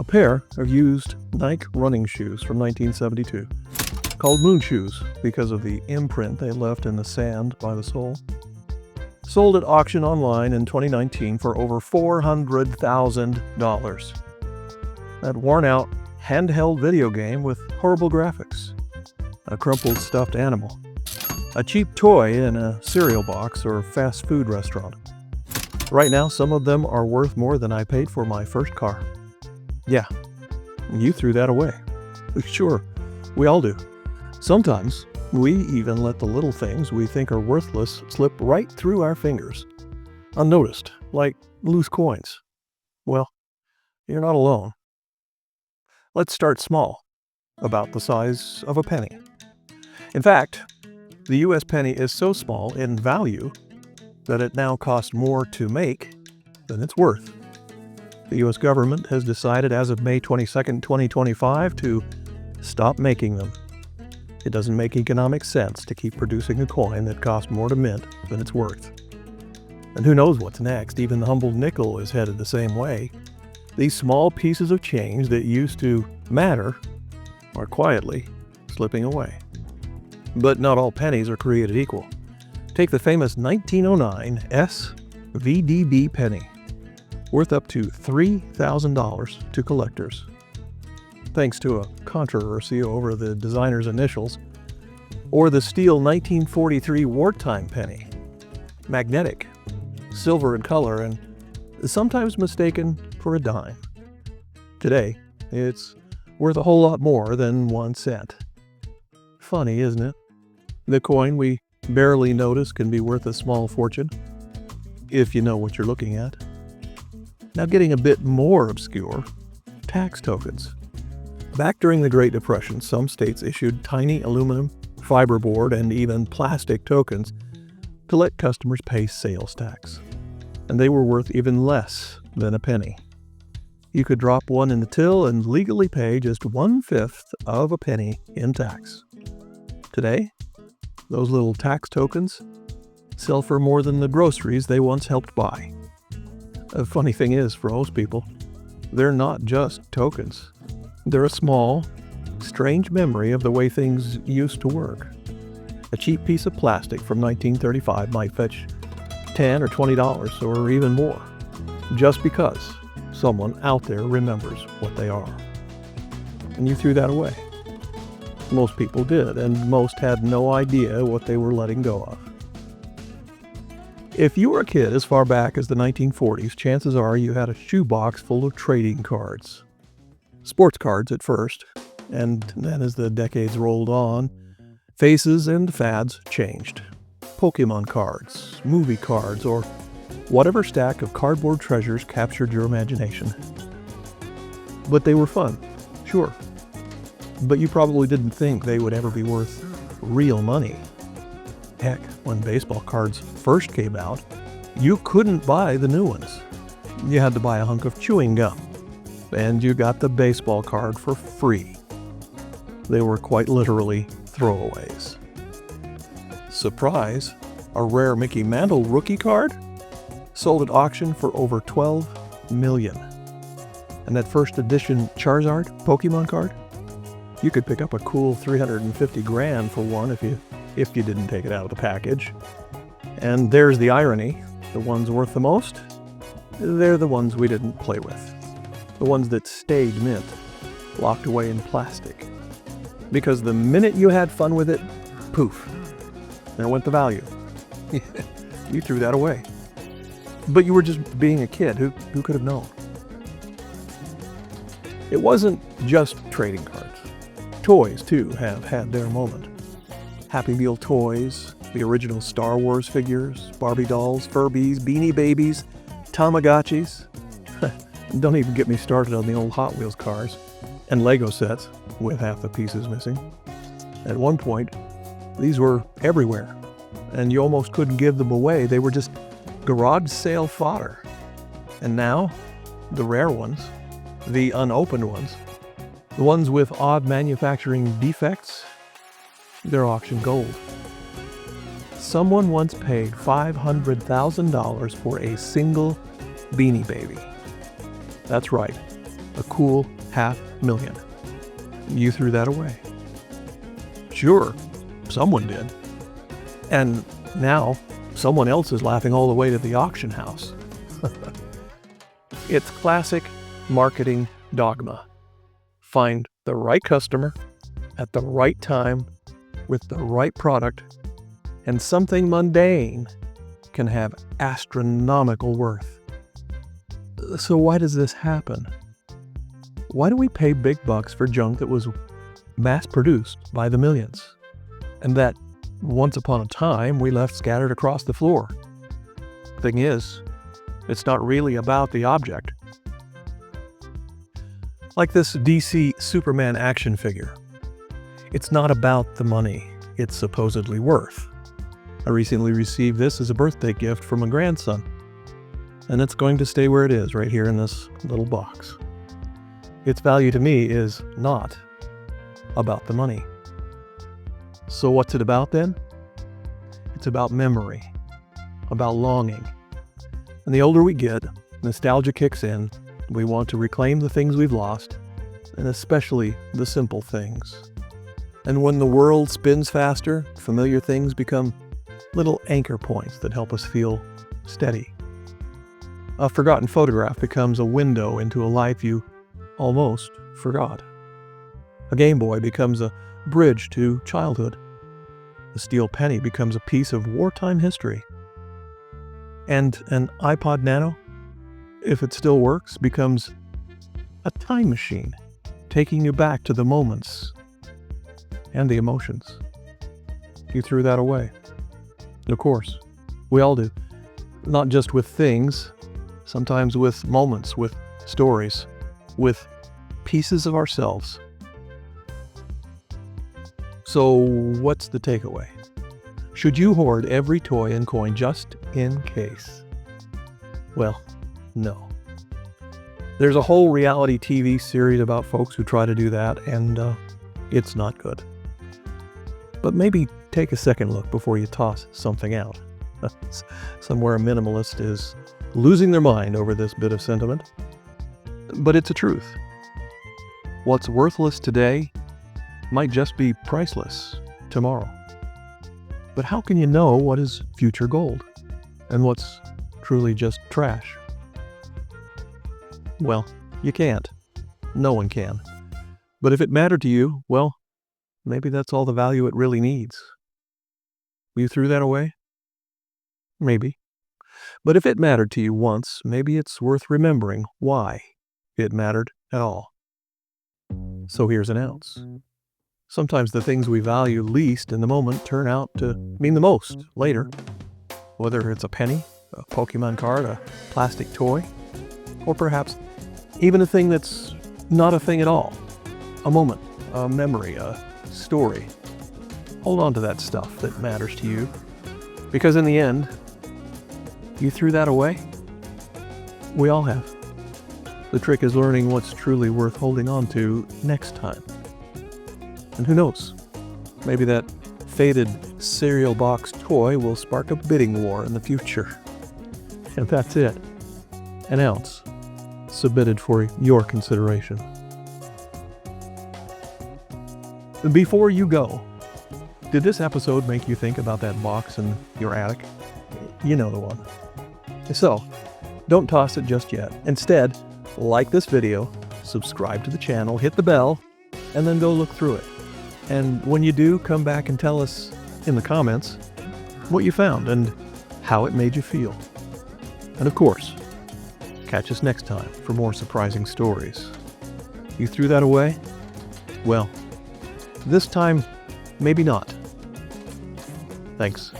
a pair of used Nike running shoes from 1972, called moon shoes because of the imprint they left in the sand by the sole. Sold at auction online in 2019 for over $400,000. That worn-out, handheld video game with horrible graphics, a crumpled stuffed animal, a cheap toy in a cereal box or fast food restaurant. Right now, some of them are worth more than I paid for my first car. Yeah, you threw that away. Sure, we all do. Sometimes, we even let the little things we think are worthless slip right through our fingers, unnoticed, like loose coins. Well, you're not alone. Let's start small, about the size of a penny. In fact, the U.S. penny is so small in value that it now costs more to make than it's worth. The U.S. government has decided as of May 22, 2025, to stop making them. It doesn't make economic sense to keep producing a coin that costs more to mint than it's worth. And who knows what's next? Even the humble nickel is headed the same way. These small pieces of change that used to matter are quietly slipping away. But not all pennies are created equal. Take the famous 1909 VDB Penny, worth up to $3,000 to collectors, thanks to a controversy over the designer's initials, or the steel 1943 wartime penny, magnetic, silver in color, and sometimes mistaken for a dime. Today, it's worth a whole lot more than 1 cent. Funny, isn't it? The coin we barely notice can be worth a small fortune, if you know what you're looking at. Now, getting a bit more obscure, tax tokens. Back during the Great Depression, some states issued tiny aluminum, fiberboard, and even plastic tokens to let customers pay sales tax. And they were worth even less than a penny. You could drop one in the till and legally pay just 1/5 of a penny in tax. Today, those little tax tokens sell for more than the groceries they once helped buy. The funny thing is, for most people, they're not just tokens. They're a small, strange memory of the way things used to work. A cheap piece of plastic from 1935 might fetch $10 or $20 or even more, just because someone out there remembers what they are. And you threw that away. Most people did, and most had no idea what they were letting go of. If you were a kid as far back as the 1940s, chances are you had a shoebox full of trading cards. Sports cards at first, and then as the decades rolled on, faces and fads changed. Pokemon cards, movie cards, or whatever stack of cardboard treasures captured your imagination. But they were fun, sure. But you probably didn't think they would ever be worth real money. Heck, when baseball cards first came out, you couldn't buy the new ones. You had to buy a hunk of chewing gum, and you got the baseball card for free. They were quite literally throwaways. Surprise! A rare Mickey Mantle rookie card sold at auction for over $12 million. And that first edition Charizard Pokemon card? You could pick up a cool $350,000 for one if you didn't take it out of the package. And there's the irony. The ones worth the most, they're the ones we didn't play with. The ones that stayed mint, locked away in plastic. Because the minute you had fun with it, poof, there went the value. You threw that away. But you were just being a kid. Who could have known? It wasn't just trading cards. Toys, too, have had their moment. Happy Meal toys, the original Star Wars figures, Barbie dolls, Furbies, Beanie Babies, Tamagotchis. Don't even get me started on the old Hot Wheels cars and Lego sets with half the pieces missing. At one point, these were everywhere, and you almost couldn't give them away. They were just garage sale fodder. And now, the rare ones, the unopened ones, the ones with odd manufacturing defects, they're auction gold. Someone once paid $500,000 for a single Beanie Baby. That's right, a cool $500,000. You threw that away. Sure, someone did. And now someone else is laughing all the way to the auction house. It's classic marketing dogma. Find the right customer at the right time with the right product, and something mundane can have astronomical worth. So why does this happen? Why do we pay big bucks for junk that was mass-produced by the millions, and that once upon a time we left scattered across the floor? Thing is, it's not really about the object. Like this DC Superman action figure. It's not about the money it's supposedly worth. I recently received this as a birthday gift from a grandson, and it's going to stay where it is, right here in this little box. Its value to me is not about the money. So what's it about then? It's about memory, about longing. And the older we get, nostalgia kicks in. We want to reclaim the things we've lost, and especially the simple things. And when the world spins faster, familiar things become little anchor points that help us feel steady. A forgotten photograph becomes a window into a life you almost forgot. A Game Boy becomes a bridge to childhood. A steel penny becomes a piece of wartime history. And an iPod Nano, if it still works, becomes a time machine, taking you back to the moments and the emotions. You threw that away. Of course, we all do. Not just with things, sometimes with moments, with stories, with pieces of ourselves. So what's the takeaway? Should you hoard every toy and coin just in case? Well, no. There's a whole reality TV series about folks who try to do that, and it's not good. But maybe take a second look before you toss something out. Somewhere a minimalist is losing their mind over this bit of sentiment. But it's a truth. What's worthless today might just be priceless tomorrow. But how can you know what is future gold and what's truly just trash? Well, you can't. No one can. But if it mattered to you, well, maybe that's all the value it really needs. You threw that away? Maybe. But if it mattered to you once, maybe it's worth remembering why it mattered at all. So here's an ounce. Sometimes the things we value least in the moment turn out to mean the most later. Whether it's a penny, a Pokemon card, a plastic toy, or perhaps even a thing that's not a thing at all. A moment, a memory, a story. Hold on to that stuff that matters to you. Because in the end, you threw that away? We all have. The trick is learning what's truly worth holding on to next time. And who knows, maybe that faded cereal box toy will spark a bidding war in the future. And that's it. An ounce submitted for your consideration. Before you go, did this episode make you think about that box in your attic? You know the one. So, don't toss it just yet. Instead, like this video, subscribe to the channel, hit the bell, and then go look through it. And when you do, come back and tell us in the comments what you found and how it made you feel. And of course, catch us next time for more surprising stories. You threw that away? Well, this time, maybe not. Thanks.